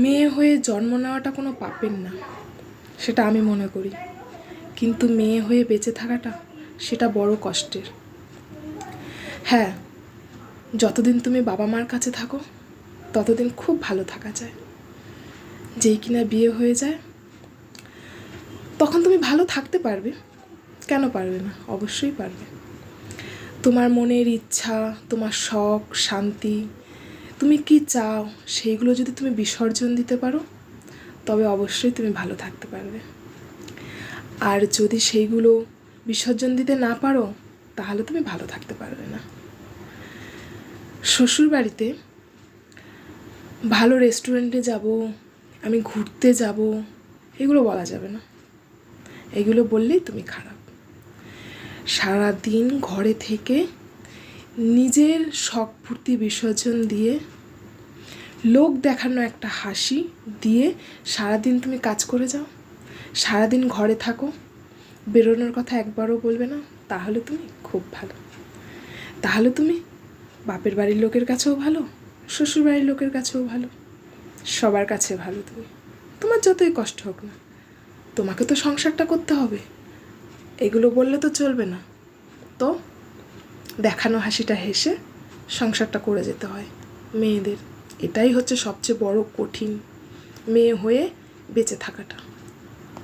মেয়ে হয়ে জন্ম নেওয়াটা কোনো পাপের না, সেটা আমি মনে করি। কিন্তু মেয়ে হয়ে বেঁচে থাকাটা সেটা বড় কষ্টের। হ্যাঁ, যতদিন তুমি বাবা মার কাছে থাকো ততদিন খুব ভালো থাকা যায়। যেই কিনা বিয়ে হয়ে যায় তখন তুমি ভালো থাকতে পারবে, কেন পারবে না? অবশ্যই পারবে। তোমার মনের ইচ্ছা, তোমার শখ, শান্তি, তুমি কি চাও সেইগুলো যদি তুমি বিসর্জন দিতে পারো তবে অবশ্যই তুমি ভালো থাকতে পারবে। আর যদি সেইগুলো বিসর্জন দিতে না পারো তাহলে তুমি ভালো থাকতে পারবে না। শ্বশুরবাড়িতে ভালো রেস্টুরেন্টে যাব, আমি ঘুরতে যাব, এগুলো বলা যাবে না। এগুলো বললেই তুমি খারাপ। সারাদিন ঘরে থেকে নিজের শখ পূর্তি বিসর্জন দিয়ে, লোক দেখানো একটা হাসি দিয়ে সারাদিন তুমি কাজ করে যাও, সারাদিন ঘরে থাকো, বেরোনোর কথা একবারও বলবে না, তাহলে তুমি খুব ভালো। তাহলে তুমি বাপের বাড়ির লোকের কাছেও ভালো, শ্বশুর বাড়ির লোকের কাছেও ভালো, সবার কাছে ভালো। তুমি তোমার যতই কষ্ট হোক না, তোমাকে তো সংসারটা করতে হবে, এগুলো বললে তো চলবে না। তো দেখানো হাসিটা হেসে সংসারটা করে যেতে হয় মেয়েদের। এটাই হচ্ছে সবচেয়ে বড় কঠিন, মেয়ে হয়ে বেঁচে থাকাটা।